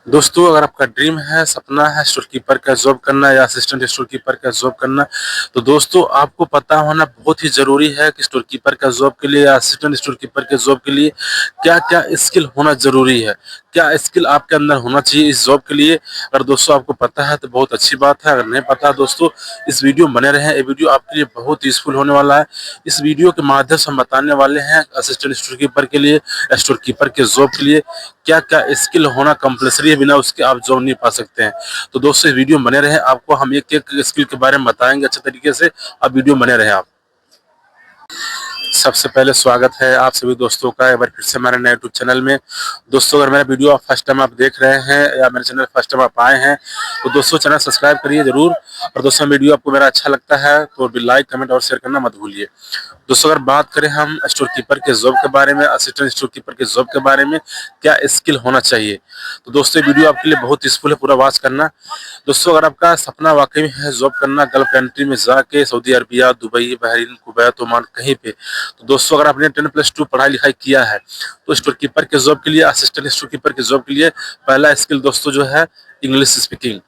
दोस्तों, अगर आपका ड्रीम है, सपना है स्टोर कीपर का जॉब करना या असिस्टेंट स्टोर कीपर का जॉब करना, तो दोस्तों आपको पता होना बहुत ही ज़रूरी है कि स्टोर कीपर का जॉब के लिए या असिस्टेंट स्टोर कीपर के जॉब के लिए क्या-क्या स्किल होना ज़रूरी है। क्या स्किल आपके अंदर होना चाहिए इस जॉब के लिए? अगर दोस्तों आपको पता है तो बहुत अच्छी बात है, अगर नहीं पता दोस्तों इस वीडियो में बने रहें, ये वीडियो आपके लिए बहुत यूज़फुल होने वाला है। इस वीडियो के माध्यम से हम बताने वाले हैं असिस्टेंट स्टोर कीपर के लिए या स्टोर कीपर के जॉब के लिए क्या-क्या स्किल होना कंपल्सरी है, बिना उसके आप जॉब नहीं पा सकते हैं। तो दोस्तों वीडियो में बने रहें, आपको हम एक-एक स्किल के बारे में बताएँगे अच्छे तरीके से, आप वीडियो में बने रहें आप। सबसे पहले स्वागत है आप सभी दोस्तों का एक बार फिर से हमारे नए यूट्यूब चैनल में। दोस्तों अगर मेरा वीडियो आप फर्स्ट टाइम आप देख रहे हैं या मेरे चैनल फर्स्ट टाइम आप आए हैं, तो दोस्तों चैनल सब्सक्राइब करिए ज़रूर। और दोस्तों वीडियो आपको मेरा अच्छा लगता है तो लाइक, कमेंट और शेयर करना मत भूलिए। दोस्तों अगर बात करें हम स्टोर कीपर के जॉब के बारे में, असिस्टेंट स्टोर कीपर के जॉब के बारे में, क्या स्किल होना चाहिए, तो दोस्तों ये वीडियो आपके लिए बहुत यूज़फुल है, पूरा वॉच करना। दोस्तों अगर आपका सपना वाकई में है जॉब करना गल्फ कंट्री में जाके, Saudi Arabia, Dubai, Bahrain, Kuwait, Oman कहीं पे, तो दोस्तों अगर आपने 10+2 पढ़ाई लिखाई किया है तो स्टोर कीपर के जॉब के लिए, असिस्टेंट स्टोर कीपर के जॉब के लिए पहला स्किल दोस्तों जो है इंग्लिश स्पीकिंग।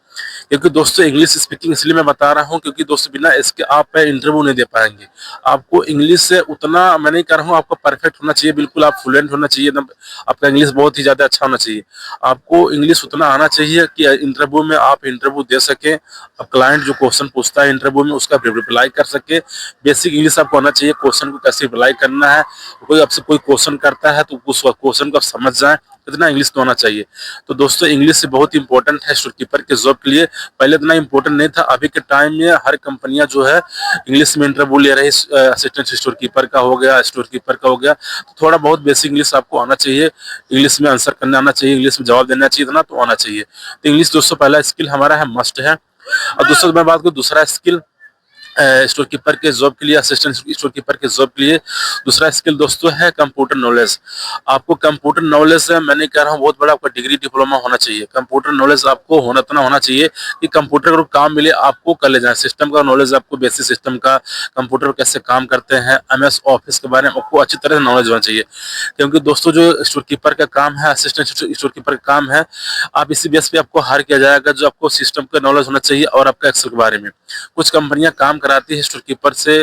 क्योंकि दोस्तों इंग्लिश स्पीकिंग इसलिए मैं बता रहा हूँ क्योंकि दोस्तों बिना इसके आप इंटरव्यू नहीं दे पाएंगे। आपको इंग्लिश से उतना, मैं नहीं कह रहा हूँ आपको परफेक्ट होना चाहिए, बिल्कुल आप फ्लुएंट होना चाहिए, एकदम आपका इंग्लिश बहुत ही ज्यादा अच्छा होना चाहिए। आपको इंग्लिश उतना आना चाहिए कि इंटरव्यू में आप इंटरव्यू दे सके, अब क्लाइंट जो क्वेश्चन पूछता है इंटरव्यू में उसका रिप्लाई कर सके। बेसिक इंग्लिश आपको आना चाहिए, क्वेश्चन को कैसे रिप्लाई करना है, कोई आपसे कोई क्वेश्चन करता है तो उस क्वेश्चन को आप समझ जाए, इतना इंग्लिश तो आना चाहिए। तो दोस्तों इंग्लिश से बहुत इंपॉर्टेंट है स्टोर कीपर के जॉब के लिए। पहले इतना इंपॉर्टेंट नहीं था, अभी के टाइम में हर कंपनियां जो है इंग्लिश में इंटरव्यू ले रही है। असिस्टेंट स्टोर कीपर का हो गया, स्टोर कीपर का हो गया, तो थोड़ा बहुत बेसिक इंग्लिश आपको आना चाहिए, इंग्लिश में आंसर करना आना चाहिए, इंग्लिश में जवाब देना चाहिए, इतना तो आना चाहिए। तो इंग्लिश दोस्तों पहला स्किल हमारा है, मस्ट है। और दोस्तों मैं बात करूँ दूसरा स्किल स्टोर कीपर के जॉब के लिए, असिस्टेंट स्टोर कीपर के जॉब के लिए दूसरा स्किल दोस्तों है कंप्यूटर नॉलेज। आपको कंप्यूटर नॉलेज है, मैं नहीं कह रहा हूँ बहुत बड़ा आपका डिग्री डिप्लोमा होना चाहिए, कंप्यूटर नॉलेज आपको होना इतना होना चाहिए कि कंप्यूटर का काम मिले आपको कर ले जाए। सिस्टम का नॉलेज आपको, बेसिक सिस्टम का, कंप्यूटर कैसे काम करते हैं, MS ऑफिस के बारे में आपको अच्छी तरह से नॉलेज होना चाहिए। क्योंकि दोस्तों जो स्टोर कीपर का काम है, असिस्टेंट स्टोर कीपर का काम है, आप इसी बेस पे आपको हायर किया जाएगा जो आपको सिस्टम का नॉलेज होना चाहिए और आपका एक्सेल के बारे में। कुछ कंपनियां काम कराती है स्टोर कीपर से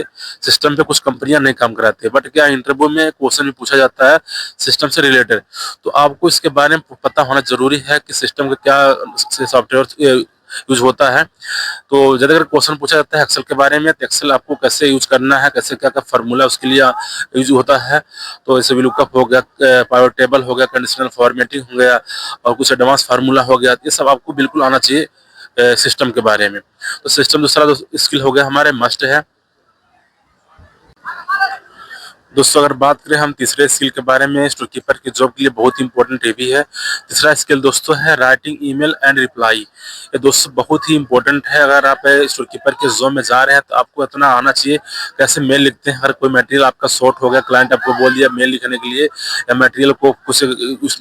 सिस्टम पे, कुछ कंपनियां नहीं काम कराती है, बट क्या इंटरव्यू में क्वेश्चन भी पूछा जाता है सिस्टम से रिलेटेड, तो आपको इसके बारे में पता होना जरूरी है कि सिस्टम का क्या सॉफ्टवेयर यूज होता है। तो ज्यादातर क्वेश्चन पूछा जाता है एक्सेल के बारे में, तो एक्सेल आपको कैसे यूज करना है, कैसे क्या क्या फार्मूला उसके लिए यूज होता है, तो जैसे लुकअप हो गया, पावर टेबल हो गया, कंडीशनल फॉर्मेटिंग हो गया और कुछ एडवांस फार्मूला हो गया, ये सब आपको बिल्कुल आना चाहिए सिस्टम के बारे में। तो सिस्टम दूसरा स्किल हो गया हमारे, मस्ट है। दोस्तों अगर बात करें हम तीसरे स्किल के बारे में, स्टोर कीपर की जॉब के लिए बहुत इंपॉर्टेंट ये भी है। तीसरा स्किल दोस्तों है राइटिंग ईमेल एंड रिप्लाई। ये दोस्तों बहुत ही इंपॉर्टेंट है। अगर आप स्टोर कीपर के जॉब में जा रहे हैं तो आपको इतना आना चाहिए कैसे मेल लिखते हैं। अगर कोई मटेरियल आपका शॉर्ट हो गया, क्लाइंट आपको बोल दिया मेल लिखने के लिए, या मटेरियल को कुछ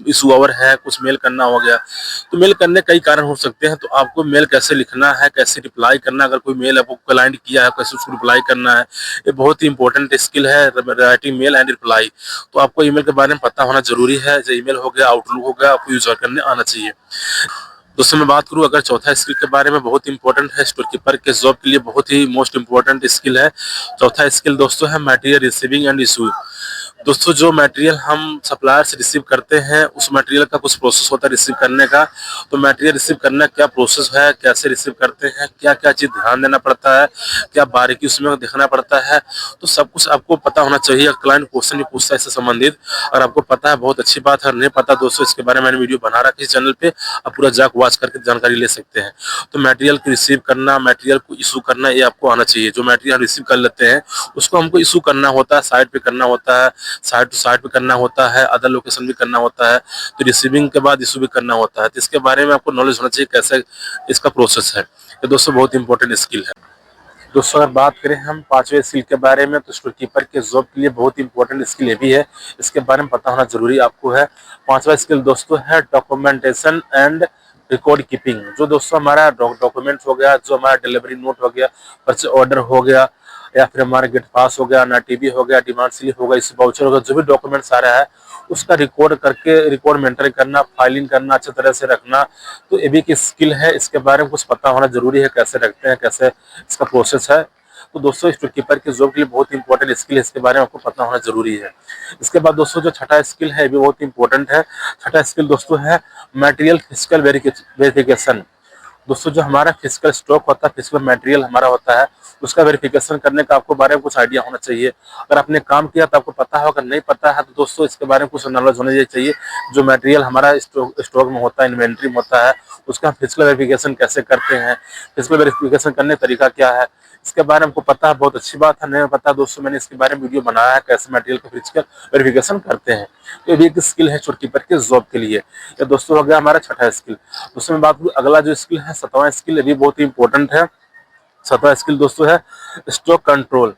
इशू ओवर है, कुछ मेल करना हो गया, तो मेल करने कई कारण हो सकते हैं, तो आपको मेल कैसे लिखना है, कैसे रिप्लाई करना, अगर कोई मेल आपको क्लाइंट किया है कैसे उसको रिप्लाई करना है, ये बहुत ही इंपॉर्टेंट स्किल है, राइटिंग मेल एंड रिप्लाई। तो आपको ईमेल के बारे में पता होना जरूरी है, जो ईमेल हो गया, आउटलुक हो गया, आपको यूज करने आना चाहिए। दोस्तों मैं बात करूं अगर चौथा स्किल के बारे में, बहुत इंपॉर्टेंट है स्टोर कीपर के जॉब के लिए, बहुत ही मोस्ट इंपॉर्टेंट स्किल है। चौथा स्किल दोस्तों है मटेरियल रिसीविंग एंड इशू। दोस्तों जो मटेरियल हम सप्लायर से रिसीव करते हैं, उस मटेरियल का कुछ प्रोसेस होता है रिसीव करने का, तो मटेरियल रिसीव करना क्या प्रोसेस है, कैसे रिसीव करते हैं, क्या क्या चीज ध्यान देना पड़ता है, क्या बारीकी उसमें देखना पड़ता है, तो सब कुछ आपको पता होना चाहिए। क्लाइंट क्वेश्चन भी पूछता है इससे संबंधित, और आपको पता है बहुत अच्छी बात है, नहीं पता दोस्तों इसके बारे में मैंने वीडियो बना रखा है इस चैनल पे, आप पूरा जाके वॉच करके जानकारी ले सकते हैं। तो मटेरियल को रिसीव करना, मटेरियल को इशू करना, ये आपको आना चाहिए। जो मटेरियल रिसीव कर लेते हैं उसको हमको इशू करना होता है, साइट पे करना होता है, साइट टू साइट पे करना होता है, अदर लोकेशन भी करना होता है, तो रिसीविंग के बाद इशू भी करना होता है। तो इसके बारे में आपको नॉलेज होना चाहिए कैसे इसका प्रोसेस है। ये दोस्तों बहुत इंपॉर्टेंट स्किल है। दोस्तों अगर बात करें हम पांचवें स्किल के बारे में, तो स्टोर कीपर के जॉब के लिए बहुत इंपॉर्टेंट स्किल ये भी है, इसके बारे में पता होना जरूरी आपको है। पांचवा स्किल दोस्तों है डॉक्यूमेंटेशन एंड रिकॉर्ड कीपिंग। जो दोस्तों हमारा डॉक्यूमेंट हो गया, जो हमारा डिलीवरी नोट हो गया, परचेज ऑर्डर हो गया, या फिर हमारा गेट पास हो गया, ना टीवी हो गया, डिमांड स्लिप हो गया, इस वाउचर हो गया, जो भी डॉक्यूमेंट्स आ रहा है उसका रिकॉर्ड करके रिकॉर्ड मेंटेन करना, फाइलिंग करना, अच्छी तरह से रखना, तो ये भी एक स्किल है। इसके बारे में कुछ पता होना जरूरी है, कैसे रखते हैं, कैसे इसका प्रोसेस है। तो दोस्तों स्टोर कीपर की जॉब के लिए बहुत इंपॉर्टेंट स्किल है, इसके बारे में आपको पता होना जरूरी है। इसके बाद दोस्तों जो छठा स्किल है, ये भी बहुत इंपॉर्टेंट है। छठा स्किल दोस्तों है मटेरियल फिजिकल वेरिफिकेशन। दोस्तों जो हमारा फिजिकल स्टॉक होता है, फिजिकल मटेरियल हमारा होता है, उसका वेरिफिकेशन करने का आपको बारे में कुछ आइडिया होना चाहिए। अगर आपने काम किया तो आपको पता है, अगर नहीं पता है तो दोस्तों इसके बारे में कुछ नॉलेज होना चाहिए। जो मटेरियल हमारा स्टॉक में होता है, इन्वेंट्री में होता है, उसका फिजिकल वेरिफिकेशन कैसे करते हैं, फिजिकल वेरिफिकेशन करने का तरीका क्या है, इसके बारे में हमको पता है, बहुत अच्छी बात है। नहीं पता दोस्तों, मैंने इसके बारे में वीडियो बनाया है, कैसे मटेरियल का फिजिकल वेरिफिकेशन करते हैं। तो ये भी एक स्किल है स्टोर कीपर के जॉब के लिए। ये दोस्तों हो गया हमारा छठा स्किल। उसमें बात करूं अगला जो स्किल है, सातवां स्किल, ये भी बहुत ही इंपॉर्टेंट है। सातवां स्किल दोस्तों है स्टॉक कंट्रोल।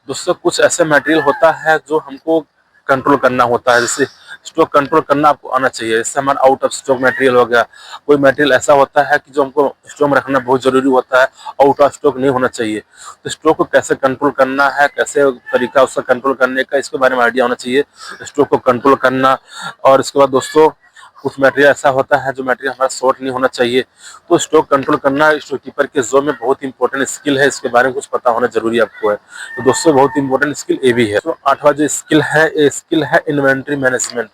दोस्तों कुछ ऐसे मटेरियल होता है जो हमको कंट्रोल करना होता है, जैसे स्टॉक कंट्रोल करना आपको आना चाहिए। जैसे हमारा आउट ऑफ स्टॉक मटेरियल हो गया, कोई मटेरियल ऐसा होता है कि जो हमको स्टॉक में रखना बहुत जरूरी होता है, आउट ऑफ स्टॉक नहीं होना चाहिए। तो स्टॉक को कैसे कंट्रोल करना है, कैसे तरीका उसका कंट्रोल करने का, इसके बारे में आइडिया होना चाहिए, स्टॉक को कंट्रोल करना। और इसके बाद दोस्तों कुछ मटेरियल ऐसा होता है जो मटेरियल हमारा शॉर्ट नहीं होना चाहिए, तो स्टॉक कंट्रोल करना स्टोर कीपर के जॉब में बहुत इंपॉर्टेंट स्किल है। इसके बारे में कुछ पता होना जरूरी आपको है। तो दोस्तों बहुत इंपॉर्टेंट स्किल ये भी है। तो आठवां जो स्किल है, ये स्किल है इन्वेंट्री मैनेजमेंट।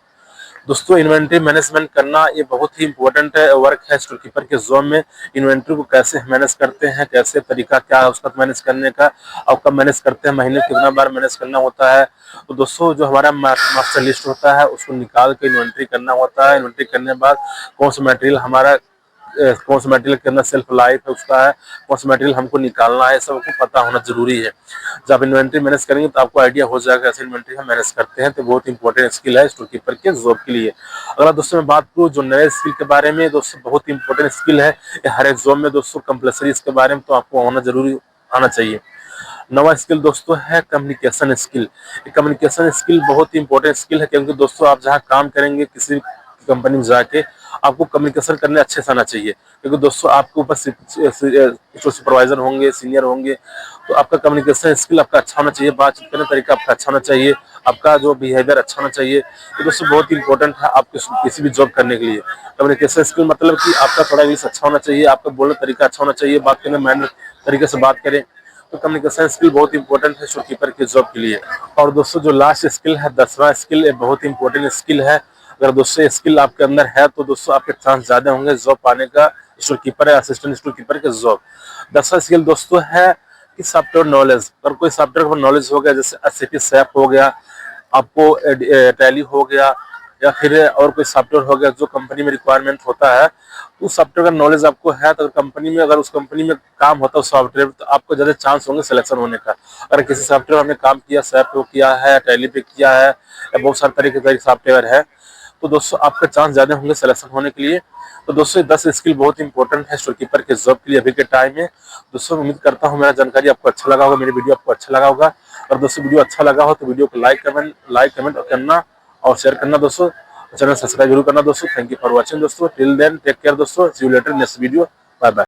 दोस्तों इन्वेंट्री मैनेजमेंट करना ये बहुत ही इंपॉर्टेंट है वर्क है स्टोर कीपर के जॉब में। इन्वेंट्री को कैसे मैनेज करते हैं, कैसे तरीका क्या है उसका मैनेज करने का, और कब मैनेज करते हैं, महीने में कितना बार मैनेज करना होता है। तो दोस्तों जो हमारा मास्टर लिस्ट होता है उसको निकाल के इन्वेंट्री करना होता है। इन्वेंट्री करने के बाद कौन सा मटेरियल हमारा कौन सा मटेरियल के अंदर सेल्फ लाइफ है उसका है, कौन सा मटेरियल हमको निकालना है, सबको पता होना जरूरी है। जब इन्वेंट्री मैनेज करेंगे तो आपको आइडिया हो जाएगा कैसे इन्वेंट्री हम मैनेज करते हैं। तो बहुत इंपॉर्टेंट स्किल है स्टोर कीपर के जॉब के लिए। अगला दोस्तों मैं बात करूँ जो नए स्किल के बारे में, दोस्तों बहुत इंपॉर्टेंट स्किल है हर एक जॉब में दोस्तों कंपलसरी, इसके बारे में तो आपको होना जरूरी आना चाहिए। नवा स्किल दोस्तों है कम्युनिकेशन स्किल। कम्युनिकेशन स्किल बहुत ही इंपॉर्टेंट स्किल है, क्योंकि दोस्तों आप जहाँ काम करेंगे किसी कंपनी में जाके आपको कम्युनिकेशन करने अच्छे से आना चाहिए। क्योंकि दोस्तों आपके ऊपर सुपरवाइजर होंगे, सीनियर होंगे, तो आपका कम्युनिकेशन स्किल आपका अच्छा होना चाहिए, बातचीत करने का तरीका आपका अच्छा होना चाहिए, आपका जो बिहेवियर अच्छा होना चाहिए। तो दोस्तों बहुत इंपॉर्टेंट है आपके किसी भी जॉब करने के लिए। कम्युनिकेशन स्किल मतलब कि आपका थोड़ा इंग्लिश अच्छा होना चाहिए, आपका बोलने का तरीका अच्छा होना चाहिए, बात करने मैनर तरीके से बात करें। तो कम्युनिकेशन स्किल बहुत इंपॉर्टेंट है स्टोर कीपर के जॉब के लिए। और दोस्तों जो लास्ट स्किल है, 10वां स्किल, ये बहुत इंपॉर्टेंट स्किल है। अगर दोस्तों ये स्किल आपके अंदर है तो दोस्तों आपके चांस ज्यादा होंगे जॉब पाने का, स्टोर कीपर या असिस्टेंट स्टोर कीपर के जॉब। 10वां स्किल दोस्तों है कि सॉफ्टवेयर नॉलेज। अगर कोई सॉफ्टवेयर का नॉलेज हो गया, जैसे एसएपी सैप हो गया, आपको टैली हो गया, या फिर और कोई सॉफ्टवेयर हो गया जो कंपनी में रिक्वायरमेंट होता है, उस सॉफ्टवेयर का नॉलेज आपको है तो कंपनी में, अगर उस कंपनी में काम होता है उस सॉफ्टवेयर, तो आपको ज्यादा चांस होंगे सिलेक्शन होने का। अगर किसी सॉफ्टवेयर हमने काम किया, सैप पे किया है, टैली पे किया है, या बहुत सारे तरीके के सॉफ्टवेयर है, तो दोस्तों आपका चांस ज्यादा होंगे सिलेक्शन होने के लिए। तो दोस्तों 10 स्किल बहुत इंपॉर्टेंट है स्टोर कीपर के जॉब के लिए अभी के टाइम में। दोस्तों उम्मीद करता हूँ मेरा जानकारी आपको अच्छा लगा होगा, मेरी वीडियो आपको अच्छा लगा होगा। और दोस्तों वीडियो अच्छा लगा हो तो वीडियो को लाइक कमेंट करना और शेयर करना दोस्तों। चैनल सब्सक्राइब जरूर करना दोस्तों। थैंक यू फॉर वॉचिंग दोस्तों। टिल देन टेक केयर दोस्तों, see you later next video, bye bye.